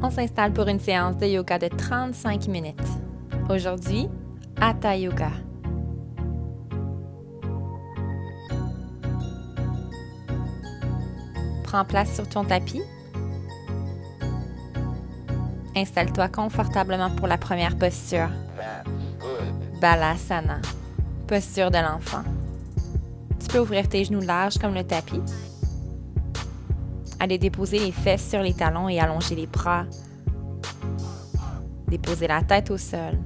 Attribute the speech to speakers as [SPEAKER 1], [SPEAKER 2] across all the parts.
[SPEAKER 1] On s'installe pour une séance de yoga de 35 minutes. Aujourd'hui, Hatha Yoga. Prends place sur ton tapis. Installe-toi confortablement pour la première posture. Balasana, posture de l'enfant. Tu peux ouvrir tes genoux larges comme le tapis. Allez déposer les fesses sur les talons et allonger les bras. Déposer la tête au sol.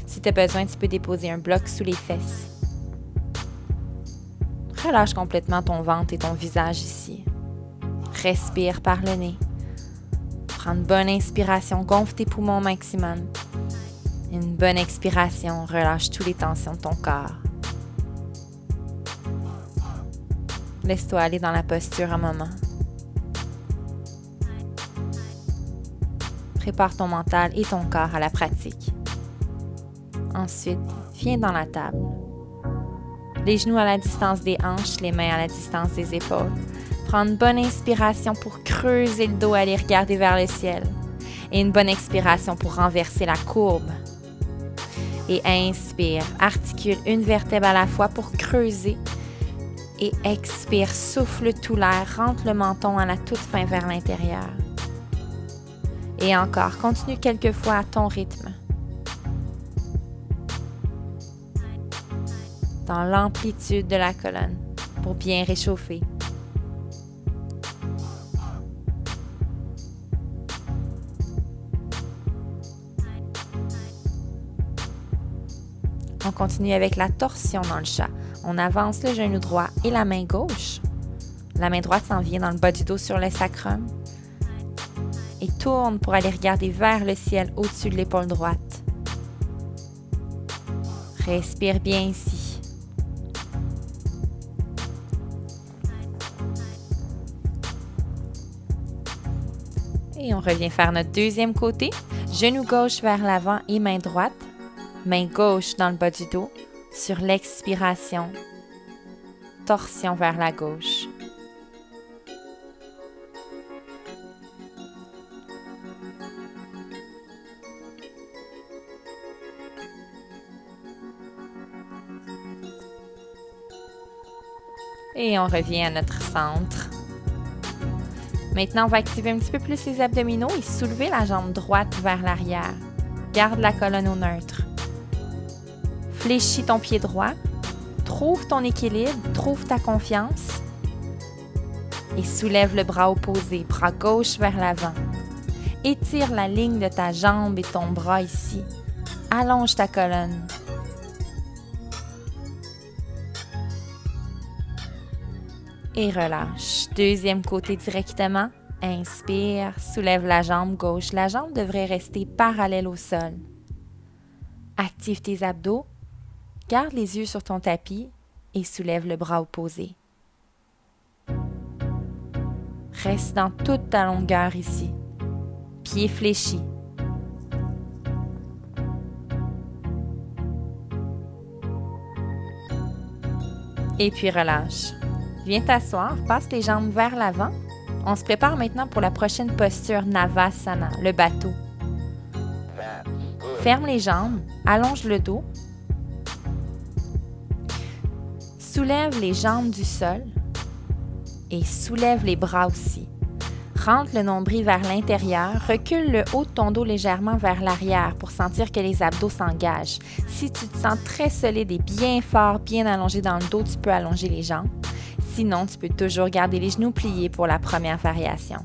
[SPEAKER 1] Si tu as besoin, tu peux déposer un bloc sous les fesses. Relâche complètement ton ventre et ton visage ici. Respire par le nez. Prends une bonne inspiration, gonfle tes poumons au maximum. Une bonne expiration, relâche toutes les tensions de ton corps. Laisse-toi aller dans la posture un moment. Prépare ton mental et ton corps à la pratique. Ensuite, viens dans la table. Les genoux à la distance des hanches, les mains à la distance des épaules. Prends une bonne inspiration pour creuser le dos, aller regarder vers le ciel. Et une bonne expiration pour renverser la courbe. Et inspire, articule une vertèbre à la fois pour creuser. Et expire, souffle tout l'air, rentre le menton à la toute fin vers l'intérieur. Et encore, continue quelques fois à ton rythme. Dans l'amplitude de la colonne, pour bien réchauffer. On continue avec la torsion dans le chat. On avance le genou droit et la main gauche. La main droite s'en vient dans le bas du dos sur le sacrum. Et tourne pour aller regarder vers le ciel au-dessus de l'épaule droite. Respire bien ici. Et on revient faire notre deuxième côté. Genou gauche vers l'avant et main droite. Main gauche dans le bas du dos. Sur l'expiration, torsion vers la gauche. Et on revient à notre centre. Maintenant, on va activer un petit peu plus les abdominaux et soulever la jambe droite vers l'arrière. Garde la colonne au neutre. Fléchis ton pied droit. Trouve ton équilibre, trouve ta confiance. Et soulève le bras opposé, bras gauche vers l'avant. Étire la ligne de ta jambe et ton bras ici. Allonge ta colonne. Et relâche. Deuxième côté directement. Inspire, soulève la jambe gauche. La jambe devrait rester parallèle au sol. Active tes abdos. Garde les yeux sur ton tapis et soulève le bras opposé. Reste dans toute ta longueur ici. Pieds fléchis. Et puis relâche. Viens t'asseoir, passe les jambes vers l'avant. On se prépare maintenant pour la prochaine posture Navasana, le bateau. Ferme les jambes, allonge le dos. Soulève les jambes du sol et soulève les bras aussi. Rentre le nombril vers l'intérieur, recule le haut de ton dos légèrement vers l'arrière pour sentir que les abdos s'engagent. Si tu te sens très solide et bien fort, bien allongé dans le dos, tu peux allonger les jambes. Sinon, tu peux toujours garder les genoux pliés pour la première variation.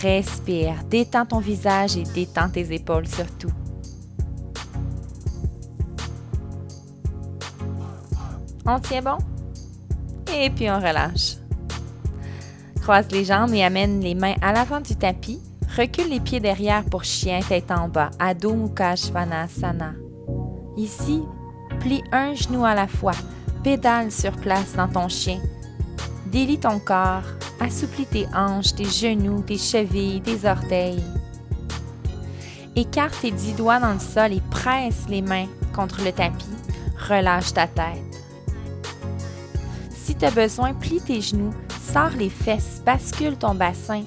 [SPEAKER 1] Respire, détends ton visage et détends tes épaules surtout. On tient bon? Et puis on relâche. Croise les jambes et amène les mains à l'avant du tapis. Recule les pieds derrière pour chien tête en bas, Adho Mukha Svanasana. Ici, plie un genou à la fois. Pédale sur place dans ton chien. Délie ton corps, assouplis tes hanches, tes genoux, tes chevilles, tes orteils. Écarte tes 10 doigts dans le sol et presse les mains contre le tapis. Relâche ta tête. Si tu as besoin, plie tes genoux, sors les fesses, bascule ton bassin.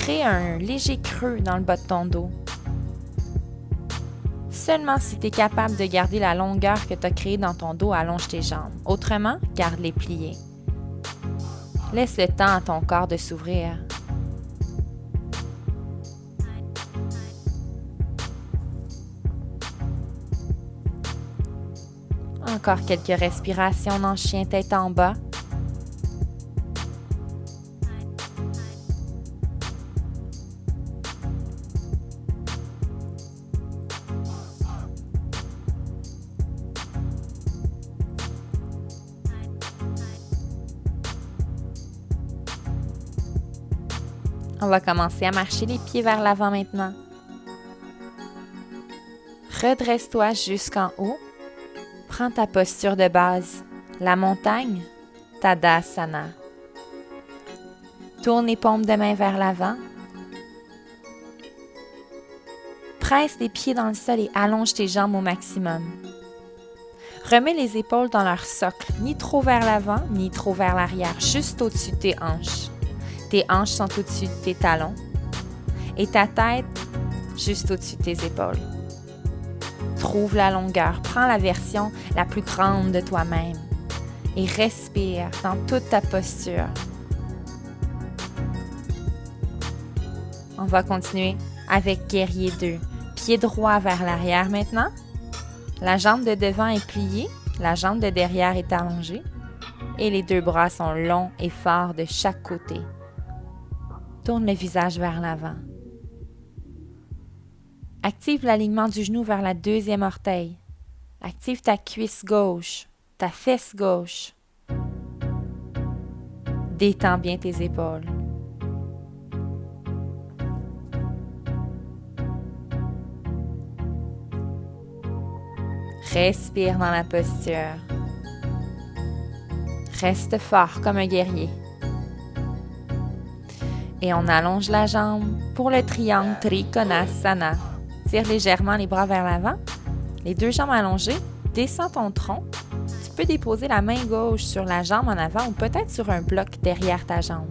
[SPEAKER 1] crée un léger creux dans le bas de ton dos. Seulement si tu es capable de garder la longueur que tu as créée dans ton dos, allonge tes jambes. Autrement, garde-les pliées. Laisse le temps à ton corps de s'ouvrir. Encore quelques respirations dans chien tête en bas. On va commencer à marcher les pieds vers l'avant maintenant. Redresse-toi jusqu'en haut. Prends ta posture de base. La montagne, Tadasana. Tourne les paumes de main vers l'avant. Presse les pieds dans le sol et allonge tes jambes au maximum. Remets les épaules dans leur socle, ni trop vers l'avant, ni trop vers l'arrière, juste au-dessus de tes hanches. Tes hanches sont au-dessus de tes talons et ta tête juste au-dessus de tes épaules. Trouve la longueur, prends la version la plus grande de toi-même et respire dans toute ta posture. On va continuer avec guerrier 2. Pied droit vers l'arrière maintenant. La jambe de devant est pliée, la jambe de derrière est allongée et les deux bras sont longs et forts de chaque côté. Tourne le visage vers l'avant. Active l'alignement du genou vers la deuxième orteil. Active ta cuisse gauche, ta fesse gauche. Détends bien tes épaules. Respire dans la posture. Reste fort comme un guerrier. Et on allonge la jambe pour le triangle Trikonasana. Tire légèrement les bras vers l'avant. Les deux jambes allongées. Descends ton tronc. Tu peux déposer la main gauche sur la jambe en avant ou peut-être sur un bloc derrière ta jambe.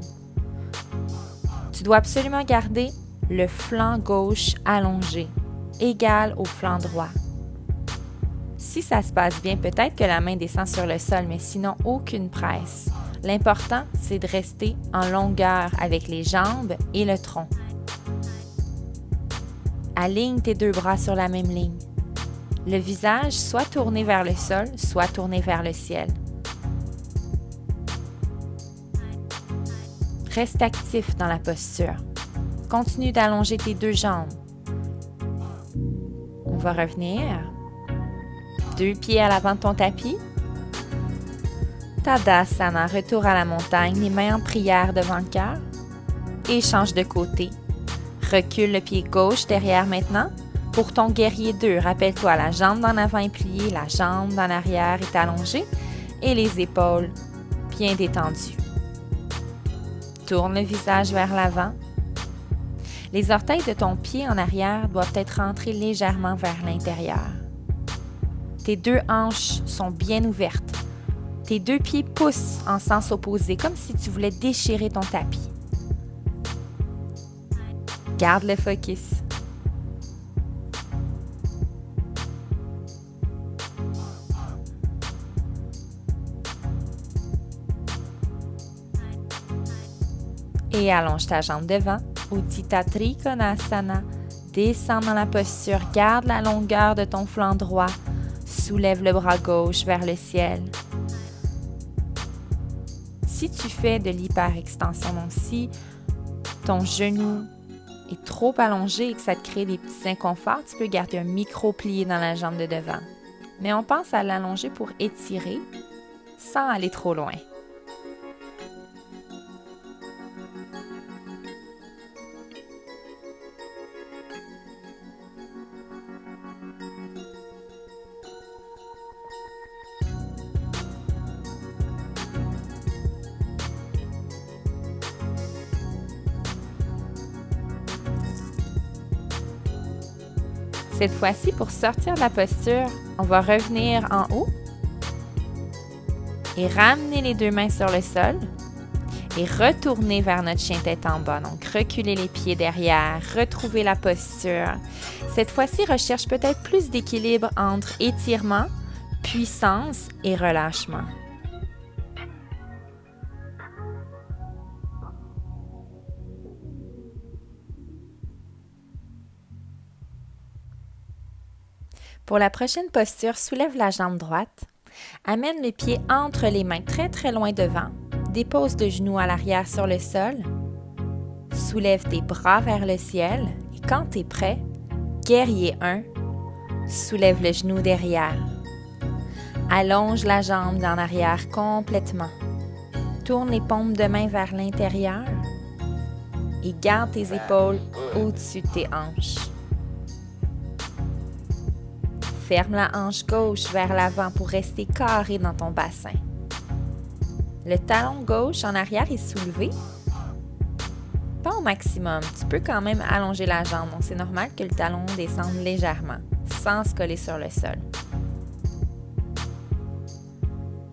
[SPEAKER 1] Tu dois absolument garder le flanc gauche allongé, égal au flanc droit. Si ça se passe bien, peut-être que la main descend sur le sol, mais sinon, aucune presse. L'important, c'est de rester en longueur avec les jambes et le tronc. Aligne tes deux bras sur la même ligne. Le visage soit tourné vers le sol, soit tourné vers le ciel. Reste actif dans la posture. Continue d'allonger tes deux jambes. On va revenir. Deux pieds à l'avant de ton tapis. Tadasana, retour à la montagne, les mains en prière devant le cœur. Et change de côté. Recule le pied gauche derrière maintenant. Pour ton guerrier 2, rappelle-toi, la jambe d'en avant est pliée, la jambe d'en arrière est allongée et les épaules bien détendues. Tourne le visage vers l'avant. Les orteils de ton pied en arrière doivent être rentrés légèrement vers l'intérieur. Tes deux hanches sont bien ouvertes. Tes deux pieds poussent en sens opposé, comme si tu voulais déchirer ton tapis. Garde le focus. Et allonge ta jambe devant, Utthita Trikonasana. Descends dans la posture, garde la longueur de ton flanc droit. Soulève le bras gauche vers le ciel. Si tu fais de l'hyperextension, donc si ton genou est trop allongé et que ça te crée des petits inconforts, tu peux garder un micro-plié dans la jambe de devant. Mais on pense à l'allonger pour étirer sans aller trop loin. Cette fois-ci, pour sortir de la posture, on va revenir en haut et ramener les deux mains sur le sol et retourner vers notre chien tête en bas. Donc, reculer les pieds derrière, retrouver la posture. Cette fois-ci, recherche peut-être plus d'équilibre entre étirement, puissance et relâchement. Pour la prochaine posture, soulève la jambe droite, amène le pied entre les mains très loin devant, dépose le genou à l'arrière sur le sol, soulève tes bras vers le ciel et quand tu es prêt, guerrier 1, soulève le genou derrière. Allonge la jambe en arrière complètement. Tourne les paumes de main vers l'intérieur et garde tes épaules au-dessus de tes hanches. Ferme la hanche gauche vers l'avant pour rester carré dans ton bassin. Le talon gauche en arrière est soulevé. Pas au maximum, tu peux quand même allonger la jambe, donc c'est normal que le talon descende légèrement, sans se coller sur le sol.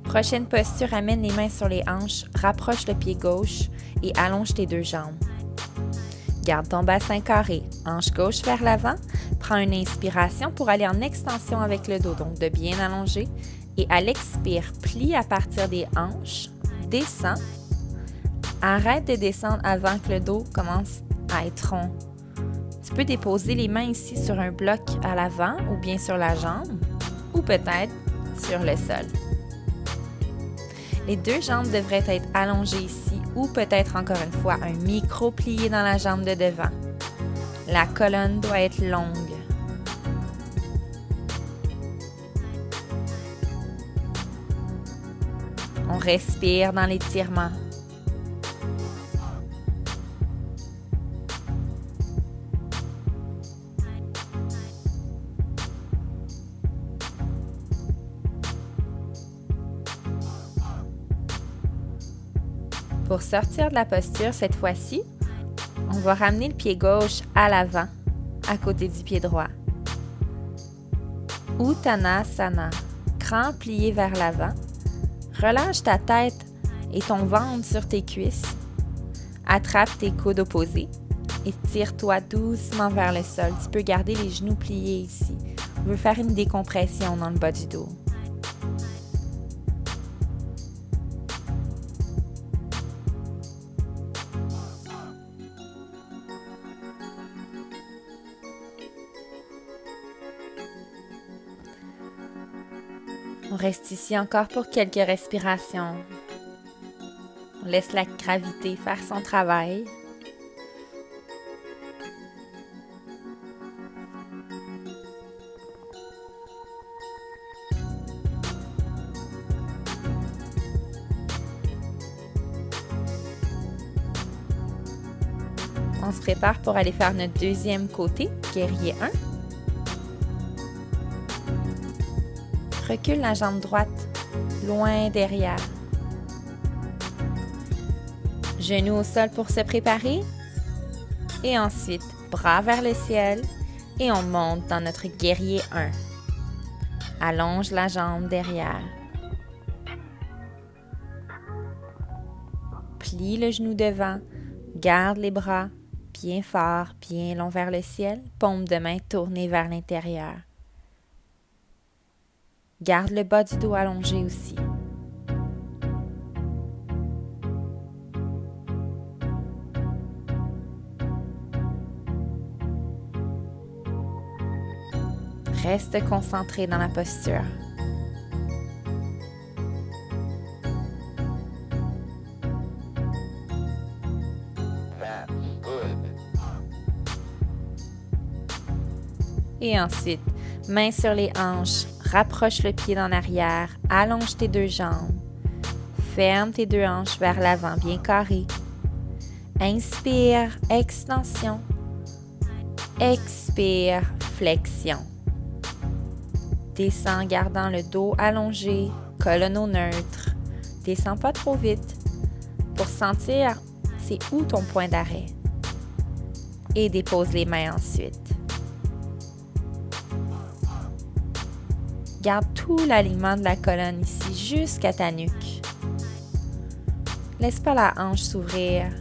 [SPEAKER 1] Prochaine posture, amène les mains sur les hanches, rapproche le pied gauche et allonge tes deux jambes. Garde ton bassin carré, hanche gauche vers l'avant, prends une inspiration pour aller en extension avec le dos, donc de bien allonger. Et à l'expire, plie à partir des hanches, descends. Arrête de descendre avant que le dos commence à être rond. Tu peux déposer les mains ici sur un bloc à l'avant ou bien sur la jambe ou peut-être sur le sol. Les deux jambes devraient être allongées ici ou peut-être encore une fois un micro-plié dans la jambe de devant. La colonne doit être longue. On respire dans l'étirement. Pour sortir de la posture, cette fois-ci, on va ramener le pied gauche à l'avant, à côté du pied droit. Uttanasana, cran plié vers l'avant. Relâche ta tête et ton ventre sur tes cuisses. Attrape tes coudes opposés et tire-toi doucement vers le sol. Tu peux garder les genoux pliés ici. On veut faire une décompression dans le bas du dos. On reste ici encore pour quelques respirations. On laisse la gravité faire son travail. On se prépare pour aller faire notre deuxième côté, guerrier 1. Recule la jambe droite, loin derrière. Genoux au sol pour se préparer. Et ensuite, bras vers le ciel. Et on monte dans notre guerrier 1. Allonge la jambe derrière. Plie le genou devant. Garde les bras bien forts, bien longs vers le ciel. Paume de main tournée vers l'intérieur. Garde le bas du dos allongé aussi. Reste concentré dans la posture. Et ensuite, main sur les hanches, rapproche le pied en arrière, allonge tes deux jambes. Ferme tes deux hanches vers l'avant, bien carré. Inspire, extension. Expire, flexion. Descends, gardant le dos allongé, colonne au neutre. Descends pas trop vite pour sentir c'est où ton point d'arrêt. Et dépose les mains ensuite. Garde tout l'alignement de la colonne ici jusqu'à ta nuque. Laisse pas la hanche s'ouvrir.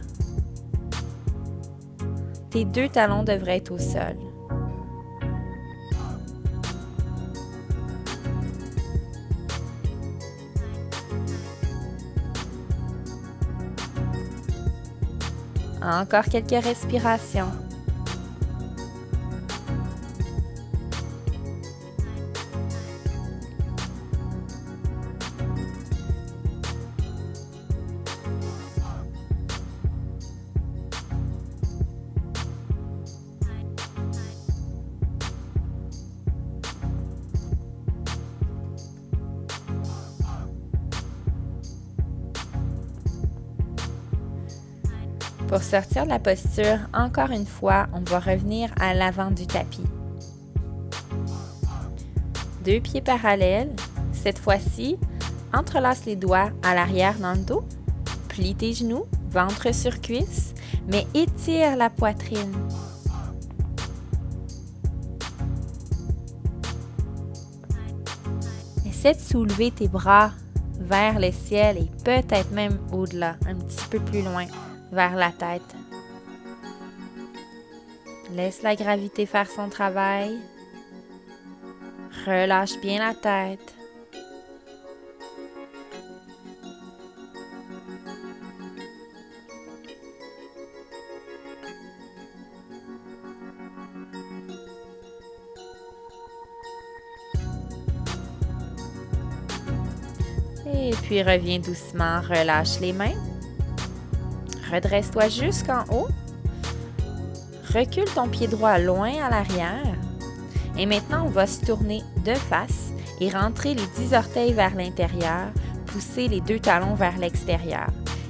[SPEAKER 1] Tes 2 talons devraient être au sol. Encore quelques respirations. Pour sortir de la posture, encore une fois, on va revenir à l'avant du tapis. 2 pieds parallèles. Cette fois-ci, entrelace les doigts à l'arrière dans le dos. Plie tes genoux, ventre sur cuisse, mais étire la poitrine. Essaie de soulever tes bras vers le ciel et peut-être même au-delà, un petit peu plus loin, vers la tête. Laisse la gravité faire son travail. Relâche bien la tête. Et puis reviens doucement, relâche les mains. Redresse-toi jusqu'en haut. Recule ton pied droit loin à l'arrière. Et maintenant, on va se tourner de face et rentrer les 10 orteils vers l'intérieur, pousser les 2 talons vers l'extérieur.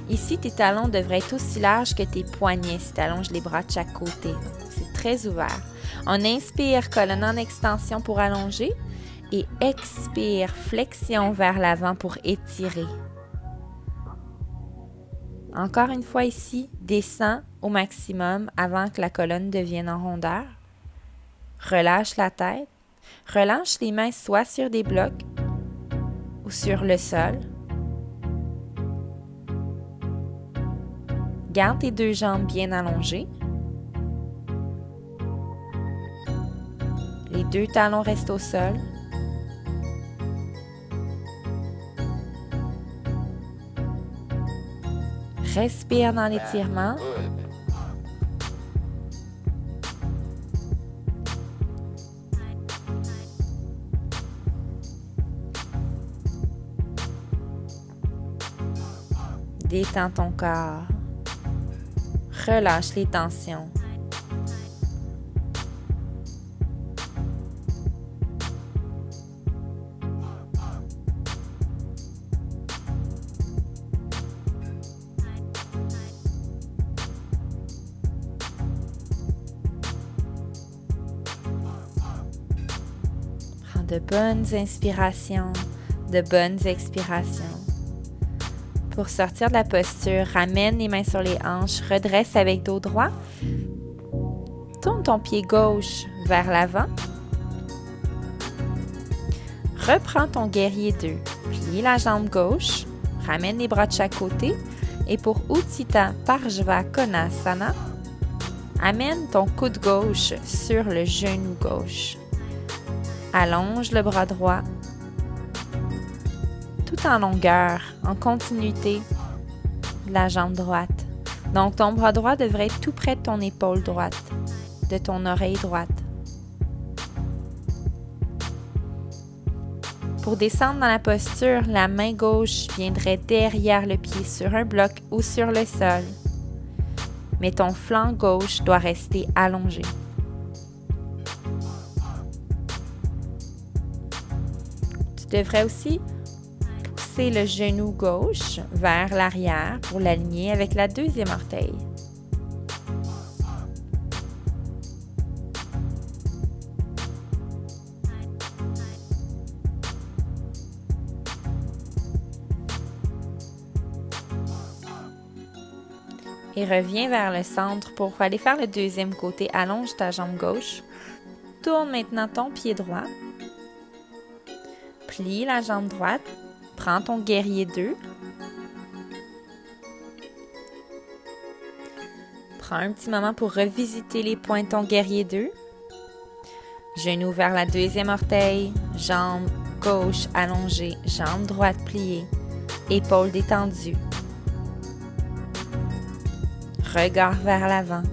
[SPEAKER 1] Ici, tes talons devraient être aussi larges que tes poignets si tu allonges les bras de chaque côté. C'est très ouvert. On inspire, colonne en extension pour allonger et expire, flexion vers l'avant pour étirer. Encore une fois ici, descends au maximum avant que la colonne devienne en rondeur. Relâche la tête. Relâche les mains soit sur des blocs ou sur le sol. Garde tes 2 jambes bien allongées. Les 2 talons restent au sol. Respire dans l'étirement. Détends ton corps. Relâche les tensions. Prends de bonnes inspirations, de bonnes expirations. Pour sortir de la posture, ramène les mains sur les hanches, redresse avec dos droit. Tourne ton pied gauche vers l'avant. Reprends ton guerrier 2. Plie la jambe gauche, ramène les bras de chaque côté. Et pour Utthita Parshva Konasana, amène ton coude gauche sur le genou gauche. Allonge le bras droit. Tout en longueur, en continuité de la jambe droite. Donc, ton bras droit devrait être tout près de ton épaule droite, de ton oreille droite. Pour descendre dans la posture, la main gauche viendrait derrière le pied sur un bloc ou sur le sol. Mais ton flanc gauche doit rester allongé. Tu devrais aussi pousser le genou gauche vers l'arrière pour l'aligner avec la 2e orteil. Et reviens vers le centre pour aller faire le 2e côté. Allonge ta jambe gauche. Tourne maintenant ton pied droit. Plie la jambe droite. Prends ton guerrier 2. Prends un petit moment pour revisiter les points de ton guerrier 2. Genou vers la deuxième orteil, jambe gauche allongée, jambe droite pliée, épaules détendues. Regard vers l'avant.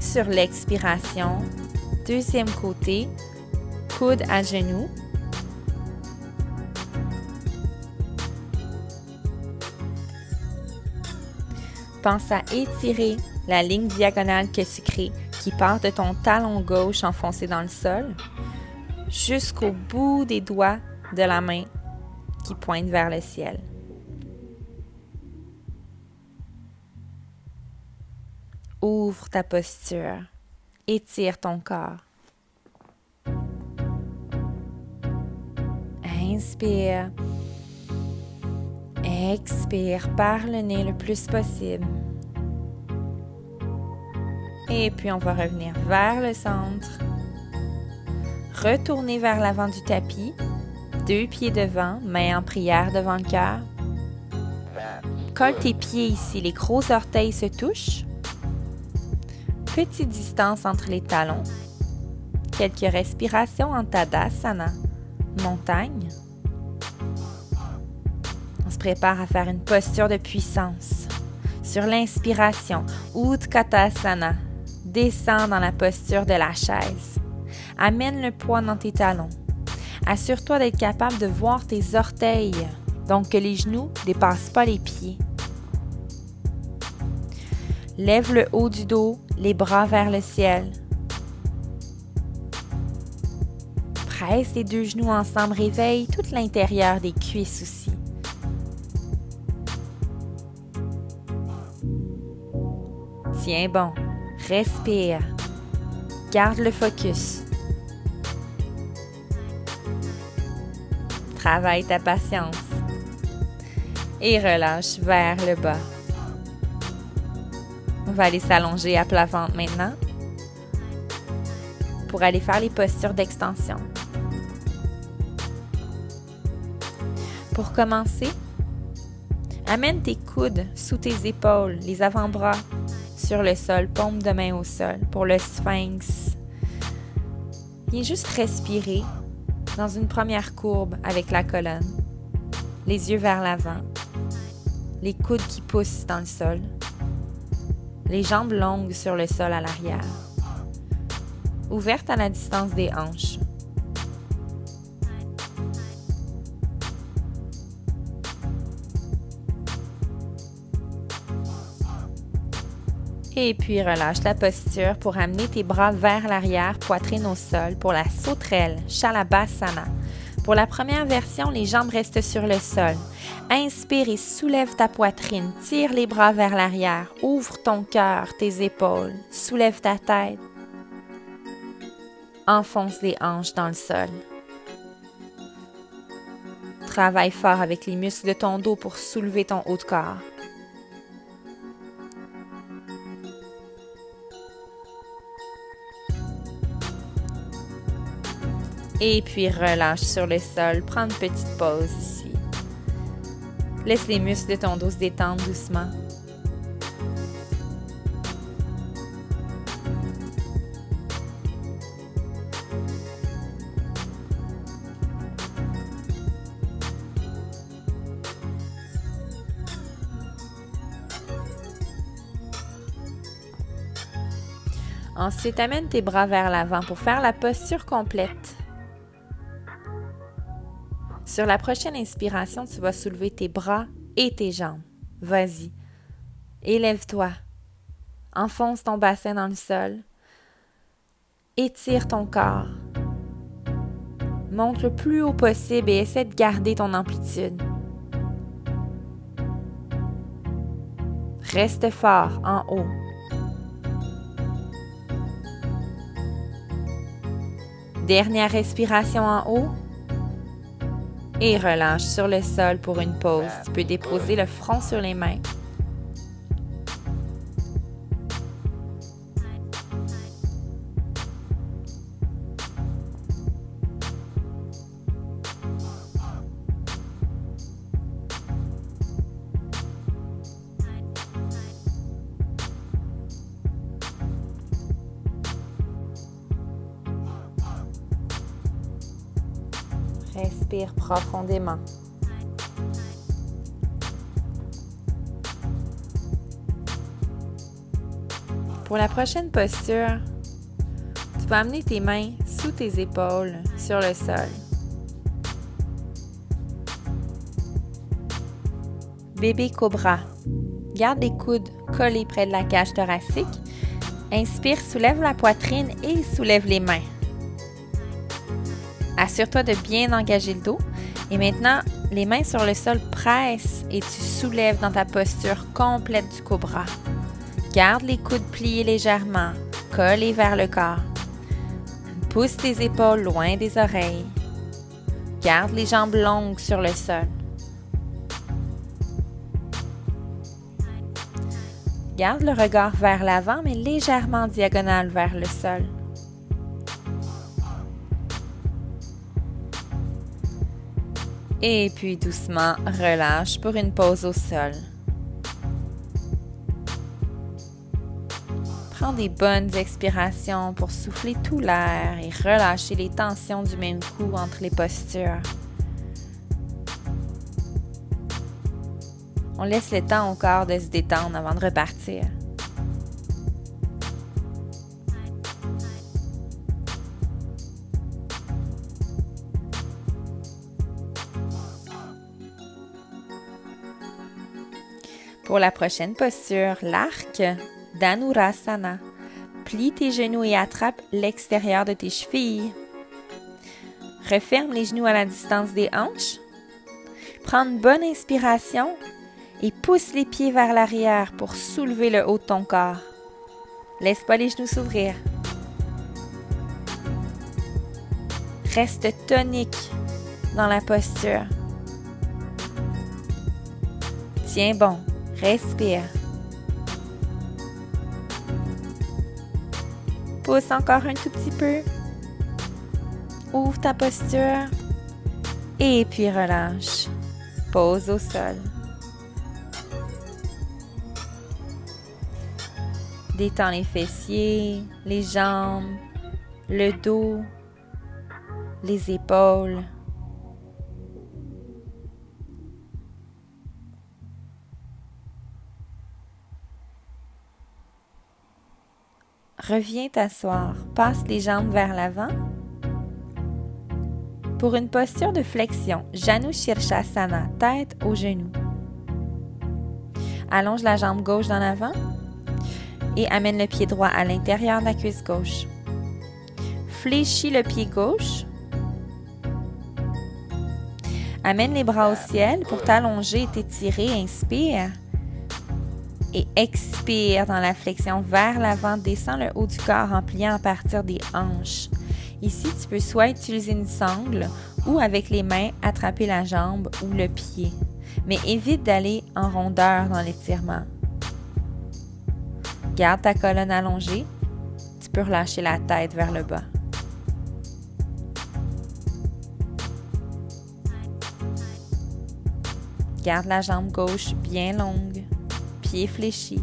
[SPEAKER 1] Sur l'expiration, deuxième côté, coude à genoux. Pense à étirer la ligne diagonale que tu crées qui part de ton talon gauche enfoncé dans le sol jusqu'au bout des doigts de la main qui pointe vers le ciel. Ouvre ta posture. Étire ton corps. Inspire. Expire par le nez le plus possible. Et puis on va revenir vers le centre. Retourner vers l'avant du tapis. 2 pieds devant, mains en prière devant le cœur. Colle tes pieds ici, les gros orteils se touchent. Petite distance entre les talons. Quelques respirations en Tadasana, montagne. On se prépare à faire une posture de puissance. Sur l'inspiration, Utkatasana, descends dans la posture de la chaise. Amène le poids dans tes talons. Assure-toi d'être capable de voir tes orteils, donc que les genoux ne dépassent pas les pieds. Lève le haut du dos, les bras vers le ciel. Presse les 2 genoux ensemble, réveille tout l'intérieur des cuisses aussi. Tiens bon, respire. Garde le focus. Travaille ta patience. Et relâche vers le bas. On va aller s'allonger à plat ventre maintenant pour aller faire les postures d'extension. Pour commencer, amène tes coudes sous tes épaules, les avant-bras sur le sol, paume de main au sol pour le sphinx. Viens juste respirer dans une première courbe avec la colonne, les yeux vers l'avant, les coudes qui poussent dans le sol. Les jambes longues sur le sol à l'arrière, ouvertes à la distance des hanches. Et puis relâche la posture pour amener tes bras vers l'arrière, poitrine au sol pour la sauterelle, Shalabhasana. Pour la première version, les jambes restent sur le sol. Inspire et soulève ta poitrine, tire les bras vers l'arrière, ouvre ton cœur, tes épaules, soulève ta tête. Enfonce les hanches dans le sol. Travaille fort avec les muscles de ton dos pour soulever ton haut de corps. Et puis relâche sur le sol, prends une petite pause ici. Laisse les muscles de ton dos se détendre doucement. Ensuite, amène tes bras vers l'avant pour faire la posture complète. Sur la prochaine inspiration, tu vas soulever tes bras et tes jambes. Vas-y. Élève-toi. Enfonce ton bassin dans le sol. Étire ton corps. Monte le plus haut possible et essaie de garder ton amplitude. Reste fort en haut. Dernière respiration en haut. Et relâche sur le sol pour une pause. Tu peux déposer le front sur les mains. Respire profondément. Pour la prochaine posture, tu vas amener tes mains sous tes épaules sur le sol. Bébé cobra. Garde les coudes collés près de la cage thoracique. Inspire, soulève la poitrine et soulève les mains. Assure-toi de bien engager le dos. Et maintenant, les mains sur le sol pressent et tu soulèves dans ta posture complète du cobra. Garde les coudes pliés légèrement, collés vers le corps. Pousse tes épaules loin des oreilles. Garde les jambes longues sur le sol. Garde le regard vers l'avant, mais légèrement diagonal vers le sol. Et puis doucement, relâche pour une pause au sol. Prends des bonnes expirations pour souffler tout l'air et relâcher les tensions du même coup entre les postures. On laisse le temps au corps de se détendre avant de repartir. Pour la prochaine posture, l'arc, Dhanurasana. Plie tes genoux et attrape l'extérieur de tes chevilles. Referme les genoux à la distance des hanches. Prends une bonne inspiration et pousse les pieds vers l'arrière pour soulever le haut de ton corps. Laisse pas les genoux s'ouvrir. Reste tonique dans la posture. Tiens bon, respire. Pousse encore un tout petit peu. Ouvre ta posture et puis relâche. Pose au sol. Détends les fessiers, les jambes, le dos, les épaules. Reviens t'asseoir, passe les jambes vers l'avant. Pour une posture de flexion, Janu Shirshasana, tête aux genoux. Allonge la jambe gauche dans l'avant et amène le pied droit à l'intérieur de la cuisse gauche. Fléchis le pied gauche. Amène les bras au ciel pour t'allonger et t'étirer. Inspire. Et expire dans la flexion vers l'avant. Descends le haut du corps en pliant à partir des hanches. Ici, tu peux soit utiliser une sangle ou avec les mains attraper la jambe ou le pied. Mais évite d'aller en rondeur dans l'étirement. Garde ta colonne allongée. Tu peux relâcher la tête vers le bas. Garde la jambe gauche bien longue, pied fléchi.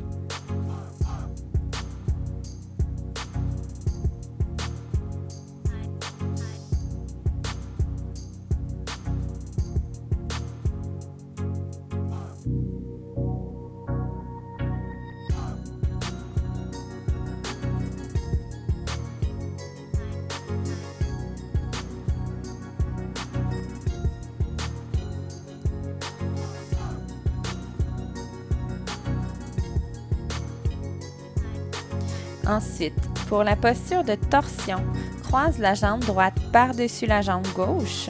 [SPEAKER 1] Ensuite, pour la posture de torsion, croise la jambe droite par-dessus la jambe gauche.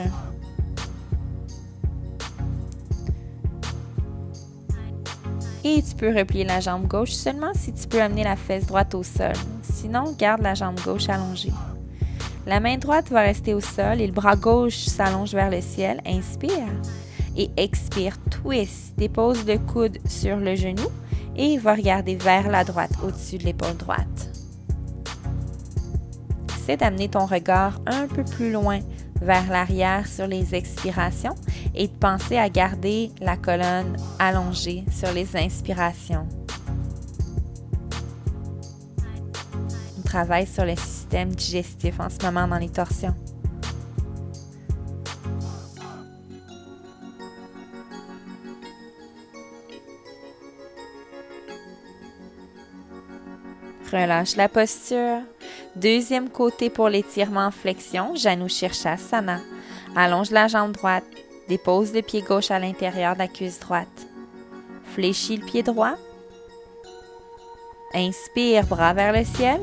[SPEAKER 1] Et tu peux replier la jambe gauche seulement si tu peux amener la fesse droite au sol. Sinon, garde la jambe gauche allongée. La main droite va rester au sol et le bras gauche s'allonge vers le ciel. Inspire et expire. Twist. Dépose le coude sur le genou et va regarder vers la droite, au-dessus de l'épaule droite. Essaie d'amener ton regard un peu plus loin vers l'arrière sur les expirations et de penser à garder la colonne allongée sur les inspirations. On travaille sur le système digestif en ce moment dans les torsions. Relâche la posture. Deuxième côté pour l'étirement en flexion, Janu Shirshasana. Allonge la jambe droite. Dépose le pied gauche à l'intérieur de la cuisse droite. Fléchis le pied droit. Inspire, bras vers le ciel.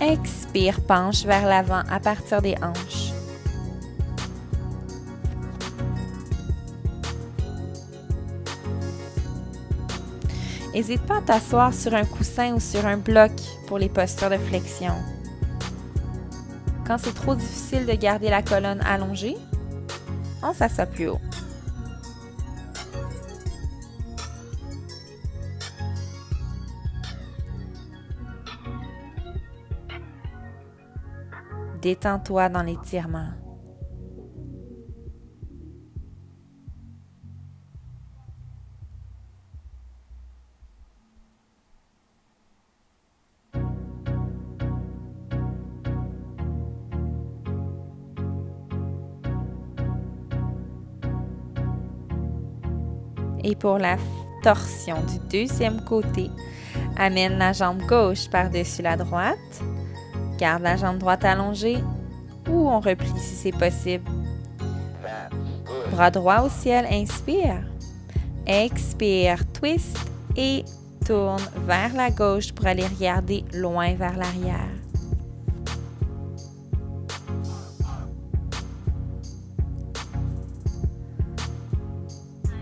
[SPEAKER 1] Expire, penche vers l'avant à partir des hanches. N'hésite pas à t'asseoir sur un coussin ou sur un bloc pour les postures de flexion. Quand c'est trop difficile de garder la colonne allongée, on s'assoit plus haut. Détends-toi dans l'étirement. Et pour la torsion du deuxième côté, amène la jambe gauche par-dessus la droite. Garde la jambe droite allongée ou on replie si c'est possible. Bras droit au ciel, inspire. Expire, twist et tourne vers la gauche pour aller regarder loin vers l'arrière.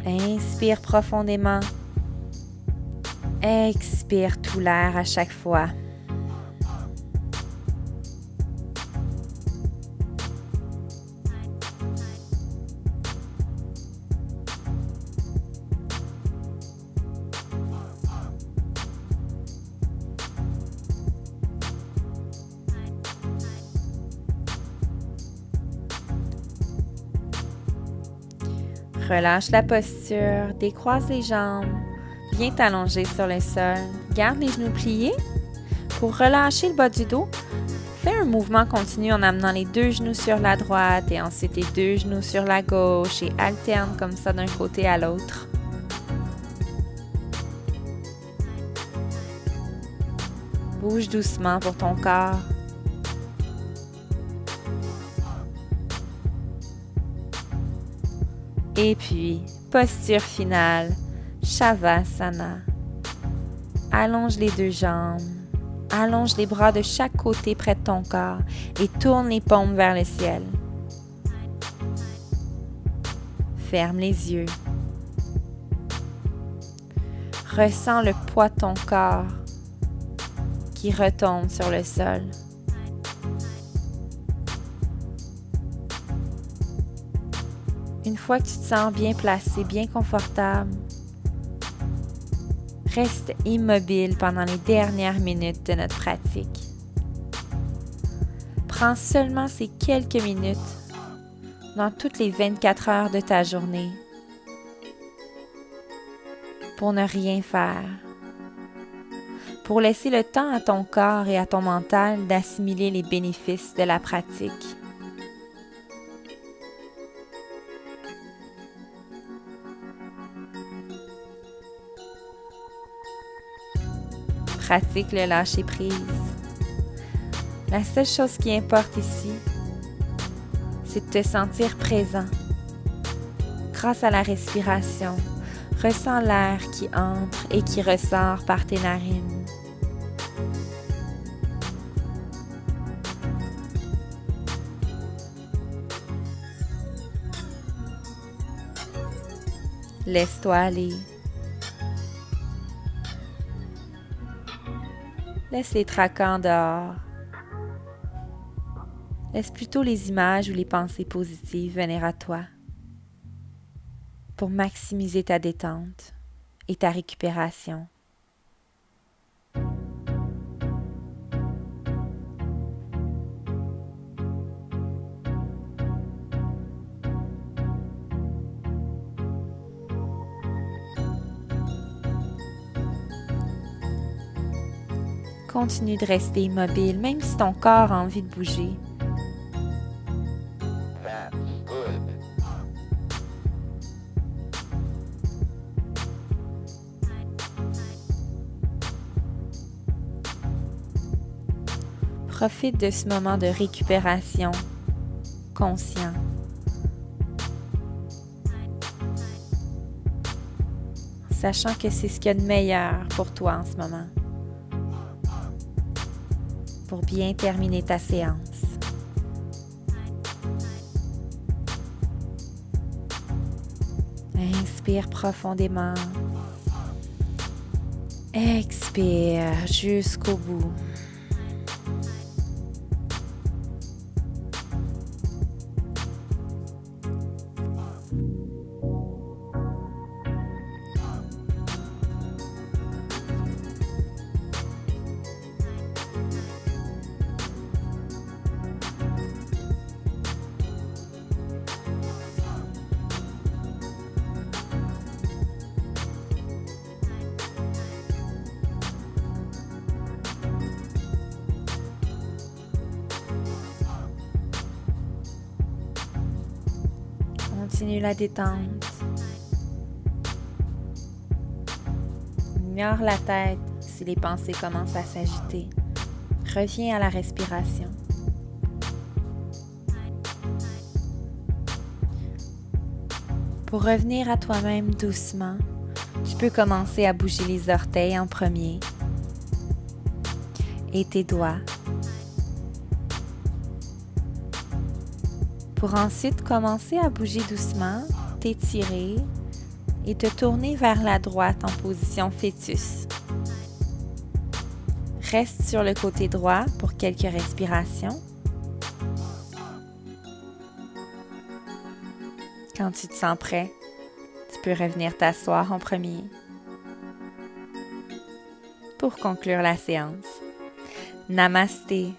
[SPEAKER 1] Inspire profondément. Expire tout l'air à chaque fois. Relâche la posture, décroise les jambes, viens t'allonger sur le sol, garde les genoux pliés. Pour relâcher le bas du dos, fais un mouvement continu en amenant les deux genoux sur la droite et ensuite les deux genoux sur la gauche et alterne comme ça d'un côté à l'autre. Bouge doucement pour ton corps. Et puis, posture finale, Shavasana. Allonge les deux jambes, allonge les bras de chaque côté près de ton corps et tourne les paumes vers le ciel. Ferme les yeux. Ressens le poids de ton corps qui retombe sur le sol. Une fois que tu te sens bien placé, bien confortable, reste immobile pendant les dernières minutes de notre pratique. Prends seulement ces quelques minutes dans toutes les 24 heures de ta journée pour ne rien faire, pour laisser le temps à ton corps et à ton mental d'assimiler les bénéfices de la pratique. Pratique le lâcher-prise. La seule chose qui importe ici, c'est de te sentir présent. Grâce à la respiration, ressens l'air qui entre et qui ressort par tes narines. Laisse-toi aller. Laisse les tracas dehors. Laisse plutôt les images ou les pensées positives venir à toi pour maximiser ta détente et ta récupération. Continue de rester immobile, même si ton corps a envie de bouger. Profite de ce moment de récupération conscient. Sachant que c'est ce qu'il y a de meilleur pour toi en ce moment. Pour bien terminer ta séance. Inspire profondément. Expire jusqu'au bout. Continue la détente. Ignore la tête si les pensées commencent à s'agiter. Reviens à la respiration. Pour revenir à toi-même doucement, tu peux commencer à bouger les orteils en premier et tes doigts. Pour ensuite commencer à bouger doucement, t'étirer et te tourner vers la droite en position fœtus. Reste sur le côté droit pour quelques respirations. Quand tu te sens prêt, tu peux revenir t'asseoir en premier. Pour conclure la séance, Namasté.